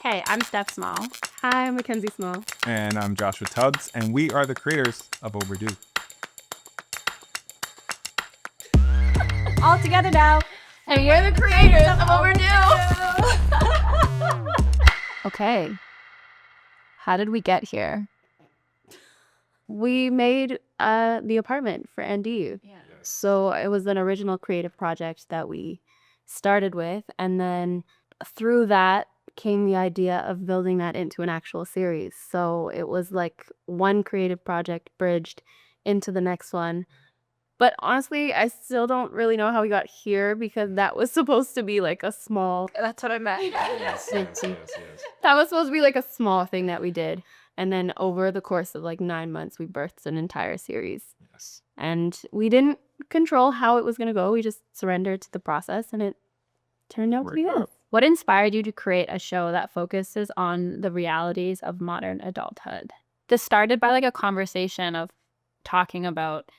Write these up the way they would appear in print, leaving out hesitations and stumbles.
Hey, I'm Steph Small. Hi, I'm Mackenzie Small. And I'm Joshua Tubbs, and we are the creators of Overdue. All together now. And you're the creators of Overdue. Okay. How did we get here? We made the apartment for ND. Yeah. So it was an original creative project that we started with. And then through that came the idea of building that into an actual series. So it was like one creative project bridged into the next one. But honestly, I still don't really know how we got here because that was supposed to be like a small... That's what I meant. Yes. That was supposed to be like a small thing that we did. And then over the course of like 9 months, we birthed an entire series. Yes. And we didn't control how it was going to go. We just surrendered to the process and it turned out to be this. What inspired you to create a show that focuses on the realities of modern adulthood? This started by like a conversation of talking about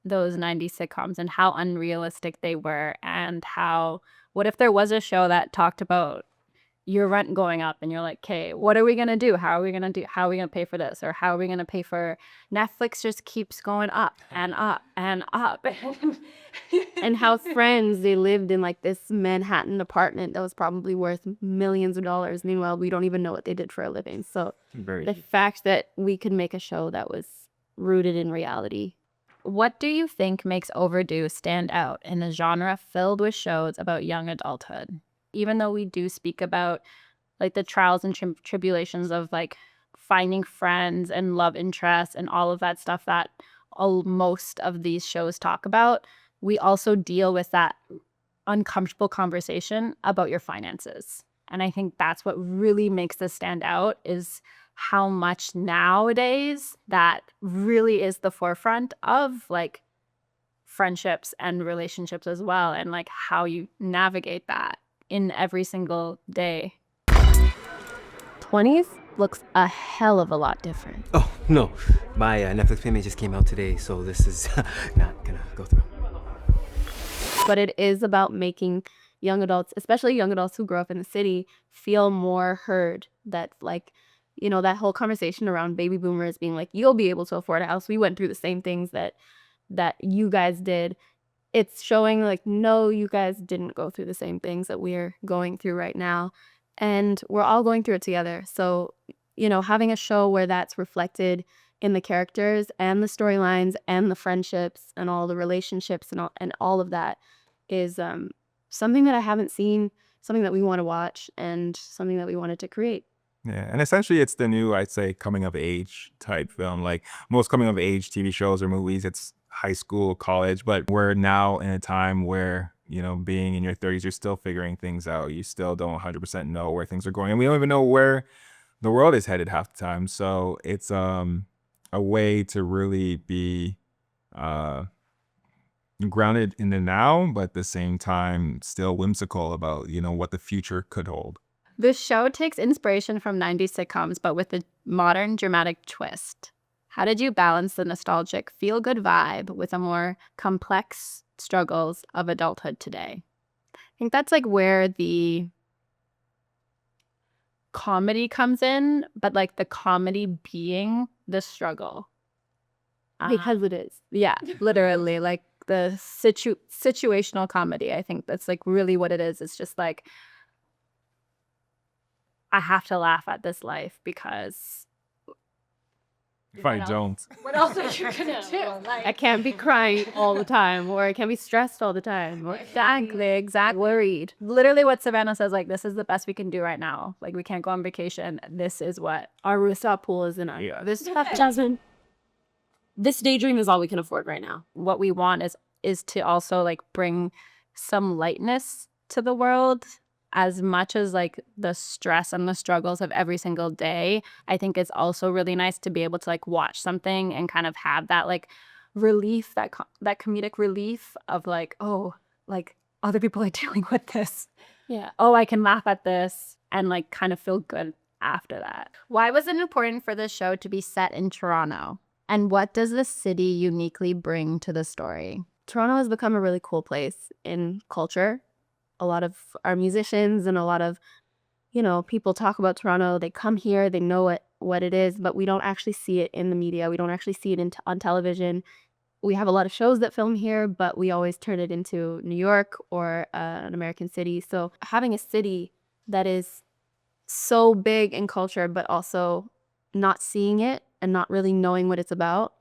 those 90s sitcoms and how unrealistic they were, and how, what if there was a show that talked about your rent going up and you're like, okay, what are we going to do? How are we going to pay for this? Or how are we going to pay for Netflix just keeps going up and up and up. And how Friends, they lived in like this Manhattan apartment that was probably worth millions of dollars. Meanwhile, we don't even know what they did for a living. So the fact that we could make a show that was rooted in reality. What do you think makes Overdue stand out in a genre filled with shows about young adulthood? Even though we do speak about like the trials and tribulations of like finding friends and love interests and all of that stuff that most of these shows talk about, we also deal with that uncomfortable conversation about your finances. And I think that's what really makes this stand out, is how much nowadays that really is the forefront of like friendships and relationships as well, and like how you navigate that in every single day. 20s looks a hell of a lot different. Oh, no. My Netflix payment just came out today, so this is not gonna go through. But it is about making young adults, especially young adults who grow up in the city, feel more heard. That like, you know, that whole conversation around baby boomers being like, you'll be able to afford a house. We went through the same things that you guys did. It's showing like, no, you guys didn't go through the same things that we're going through right now. And we're all going through it together. So, you know, having a show where that's reflected in the characters and the storylines and the friendships and all the relationships and all of that is something that I haven't seen, something that we want to watch, and something that we wanted to create. Yeah, and essentially it's the new, I'd say, coming of age type film. Like most coming of age TV shows or movies, it's high school, college, but we're now in a time where, you know, being in your 30s, you're still figuring things out. You still don't 100% know where things are going. And we don't even know where the world is headed half the time. So it's a way to really be grounded in the now, but at the same time still whimsical about, you know, what the future could hold. This show takes inspiration from 90s sitcoms, but with a modern dramatic twist. How did you balance the nostalgic feel-good vibe with a more complex struggles of adulthood today? I think that's like where the comedy comes in, but like the comedy being the struggle. Because it is. Yeah, literally, like the situational comedy. I think that's like really what it is. It's just like, I have to laugh at this life because If I don't. what else are you gonna do? I can't be crying all the time, or I can't be stressed all the time, or Exactly. worried. Literally what Savannah says, like, this is the best we can do right now. Like, we can't go on vacation. This is what. Our rooftop pool is in our... Yeah. This Jasmine. This daydream is all we can afford right now. What we want is to also like bring some lightness to the world, as much as like the stress and the struggles of every single day. I think it's also really nice to be able to like watch something and kind of have that like relief, that comedic relief of like, oh, like other people are dealing with this. Yeah. Oh, I can laugh at this and like kind of feel good after that. Why was it important for this show to be set in Toronto? And what does the city uniquely bring to the story? Toronto has become a really cool place in culture. A lot of our musicians and a lot of, you know, people talk about Toronto, they come here, they know what it is, but we don't actually see it in the media. We don't actually see it on television. We have a lot of shows that film here, but we always turn it into New York or an American city. So having a city that is so big in culture, but also not seeing it and not really knowing what it's about,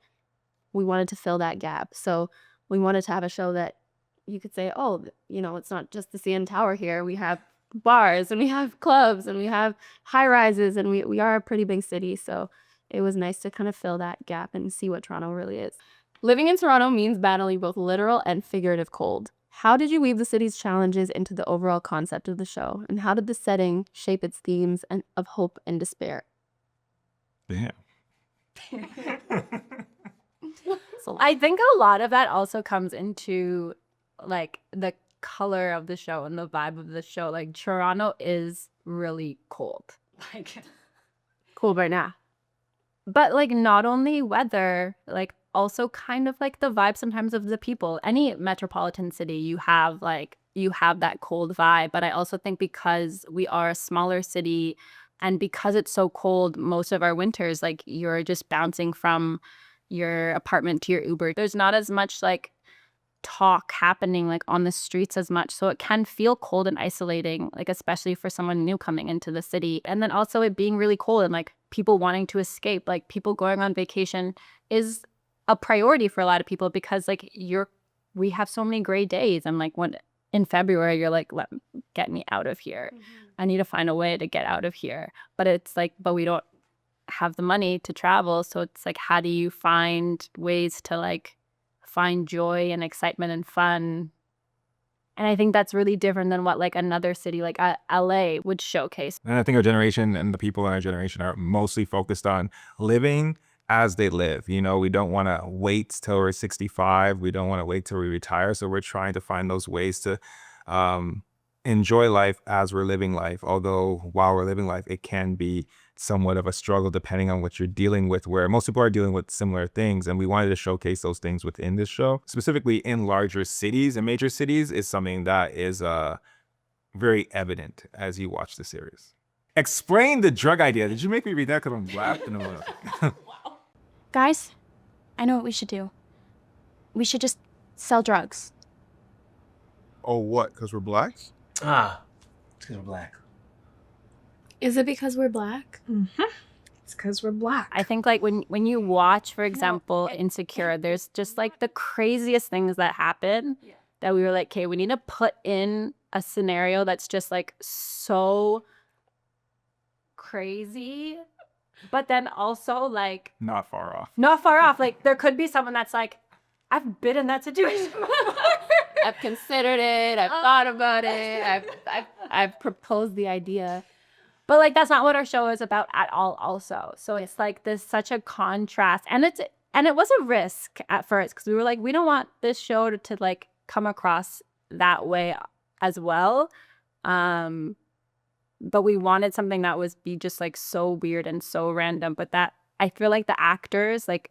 we wanted to fill that gap. So we wanted to have a show that you could say, oh, you know, it's not just the CN Tower here. We have bars and we have clubs and we have high rises, and we are a pretty big city. So it was nice to kind of fill that gap and see what Toronto really is. Living in Toronto means battling both literal and figurative cold. How did you weave the city's challenges into the overall concept of the show? And how did the setting shape its themes of hope and despair? Damn. So I think a lot of that also comes into like the color of the show and the vibe of the show. Like Toronto is really cold. Like cool right now. but like not only weather, like also kind of like the vibe sometimes of the people. Any metropolitan city, you have that cold vibe. But I also think because we are a smaller city and because it's so cold, most of our winters, like you're just bouncing from your apartment to your Uber. There's not as much like talk happening like on the streets as much, so it can feel cold and isolating, like especially for someone new coming into the city. And then also it being really cold and like people wanting to escape, like people going on vacation is a priority for a lot of people because like we have so many gray days, and like when in February you're like, get me out of here. I need to find a way to get out of here. But it's like, but we don't have the money to travel, so it's like, how do you find ways to like find joy and excitement and fun? And I think that's really different than what like another city like LA would showcase. And I think our generation and the people in our generation are mostly focused on living as they live. You know, we don't want to wait till we're 65. We don't want to wait till we retire. So we're trying to find those ways to enjoy life as we're living life. Although while we're living life, it can be somewhat of a struggle depending on what you're dealing with, where most people are dealing with similar things. And we wanted to showcase those things within this show, specifically in larger cities and major cities is something that is very evident as you watch the series. Explain the drug idea. Did you make me read that? Because I'm laughing about it. Guys, I know what we should do. We should just sell drugs. Oh, what? Because we're blacks? Ah, it's because we're black. Is it because we're black? It's because we're black. I think like when you watch, for example, Insecure, there's just like the craziest things that happen that we were like, okay, we need to put in a scenario that's just like so crazy, but then also like Not far off. not far off. Like there could be someone that's like, I've been in that situation. I've considered it. I've thought about it. I've proposed the idea. But like that's not what our show is about at all also. So it's like there's such a contrast, and it was a risk at first because we were like, we don't want this show to like come across that way as well. But we wanted something that was be just like so weird and so random, but that I feel like the actors like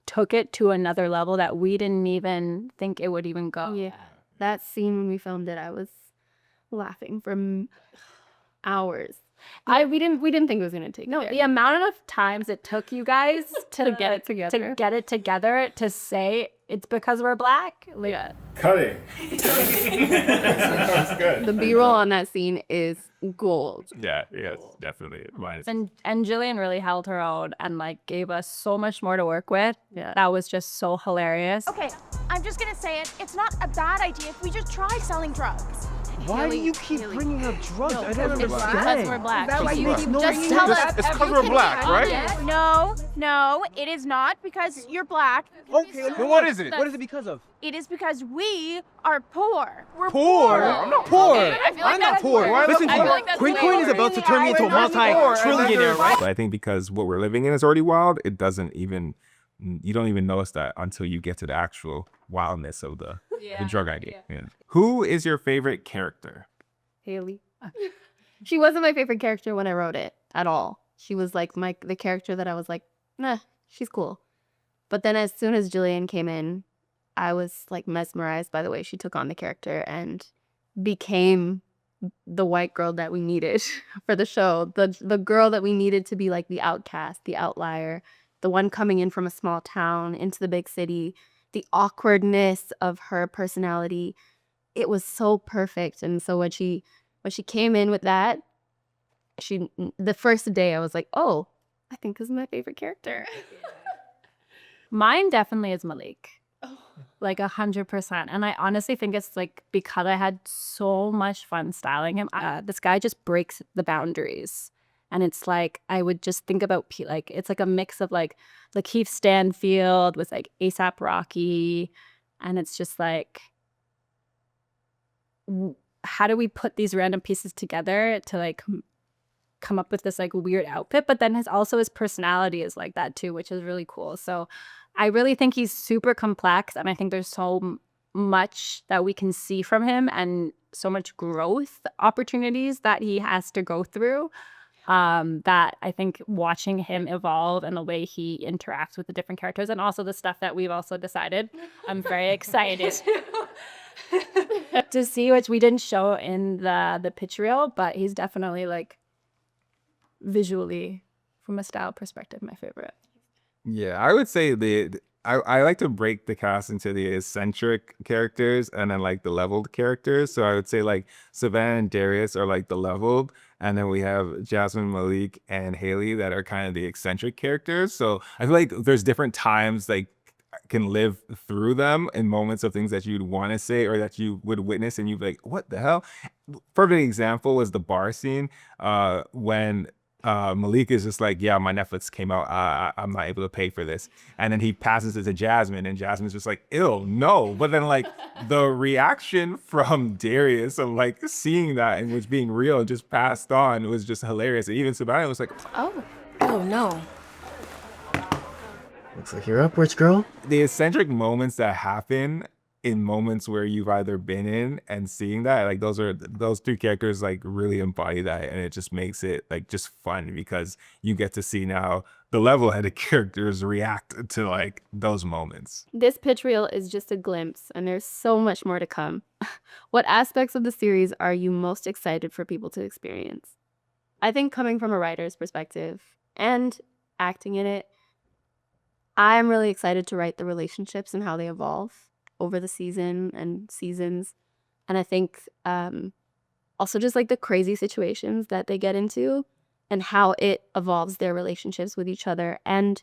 took it to another level that we didn't even think it would even go. Yeah. That scene when we filmed it, I was laughing for hours. We didn't think it was gonna take. No, the amount of times it took you guys To get it together. to say it's because we're black. Like, Yeah. Cut it. That was good. The B-roll on that scene is gold. Yeah, yes, definitely. Mine is- and Jillian really held her own and like gave us so much more to work with. Yeah. That was just so hilarious. Okay, I'm just gonna say it. It's not a bad idea if we just try selling drugs. Why do you keep bringing up drugs? I don't It's because understand. we're black. That why you keep Just tell us. It's because we're black, right? No, it is not because you're black. Okay, Then what is it? What is it because of? It is because we are poor. We're Poor? I'm not poor. I'm not poor. Why Listen, I feel like that's Quinn is about to turn me into a multi-trillionaire, right? But I think because what we're living in is already wild, you don't even notice that until you get to the actual wildness of the drug idea. Yeah. Who is your favorite character? Haley. She wasn't my favorite character when I wrote it at all. She was like the character that I was like, nah, she's cool. But then as soon as Jillian came in, I was like mesmerized by the way she took on the character and became the white girl that we needed for the show. The girl that we needed to be like the outcast, the outlier, the one coming in from a small town into the big city, the awkwardness of her personality. It was so perfect. And so when she came in with that, the first day I was like, oh, I think this is my favorite character. Mine definitely is Malik. Like 100%. And I honestly think it's like because I had so much fun styling him. This guy just breaks the boundaries. And it's like I would just think about like it's like a mix of like Lakeith Stanfield with like ASAP Rocky. And it's just like how do we put these random pieces together to like come up with this like weird outfit? But then his personality is like that too, which is really cool. So I really think he's super complex, and I think there's so much that we can see from him and so much growth opportunities that he has to go through, that I think watching him evolve and the way he interacts with the different characters and also the stuff that we've also decided, I'm very excited to see, which we didn't show in the pitch reel, but he's definitely like visually from a style perspective my favorite. Yeah, I would say I like to break the cast into the eccentric characters and then like the leveled characters. So I would say like Savannah and Darius are like the leveled, and then we have Jasmine, Malik, and Haley that are kind of the eccentric characters. So I feel like there's different times like can live through them in moments of things that you'd want to say or that you would witness and you'd be like, what the hell? Perfect example was the bar scene when Malik is just like, yeah, my Netflix came out. I'm not able to pay for this. And then he passes it to Jasmine, and Jasmine's just like, ew, no. But then like the reaction from Darius of like seeing that and was being real and just passed on was just hilarious. And even Savannah was like, Oh. Oh no. Looks like you're up, rich girl. the eccentric moments that happen in moments where you've either been in and seeing that, like those three characters like really embody that, and it just makes it like just fun because you get to see now the level-headed characters react to like those moments. This pitch reel is just a glimpse, and there's so much more to come. What aspects of the series are you most excited for people to experience? I think coming from a writer's perspective and acting in it, I'm really excited to write the relationships and how they evolve over the season and seasons. And I think also just like the crazy situations that they get into and how it evolves their relationships with each other. And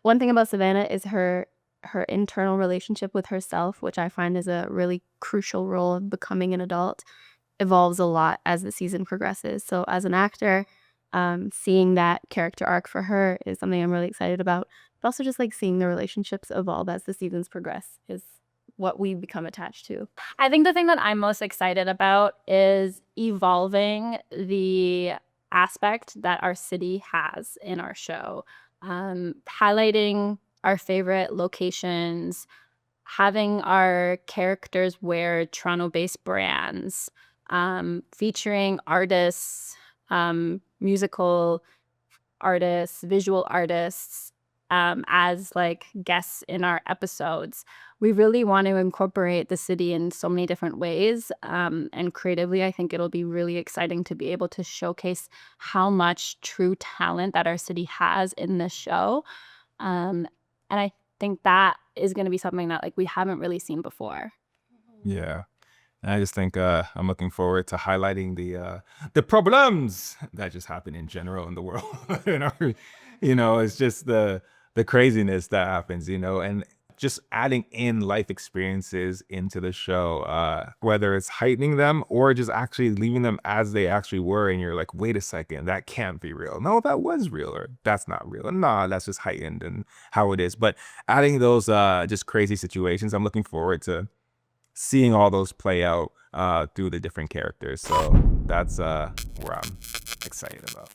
one thing about Savannah is her internal relationship with herself, which I find is a really crucial role of becoming an adult, evolves a lot as the season progresses. So as an actor, seeing that character arc for her is something I'm really excited about. But also just like seeing the relationships evolve as the seasons progress is what we become attached to. I think the thing that I'm most excited about is evolving the aspect that our city has in our show, highlighting our favorite locations, having our characters wear Toronto-based brands, featuring artists, musical artists, visual artists, as like guests in our episodes. We really want to incorporate the city in so many different ways, and creatively I think it'll be really exciting to be able to showcase how much true talent that our city has in this show, and I think that is going to be something that like we haven't really seen before. Yeah. And I just think I'm looking forward to highlighting the problems that just happen in general in the world. It's just the craziness that happens, and just adding in life experiences into the show, whether it's heightening them or just actually leaving them as they actually were. And you're like, wait a second, that can't be real. No, that was real, or that's not real. Nah, that's just heightened and how it is. But adding those just crazy situations, I'm looking forward to seeing all those play out through the different characters. So that's where I'm excited about.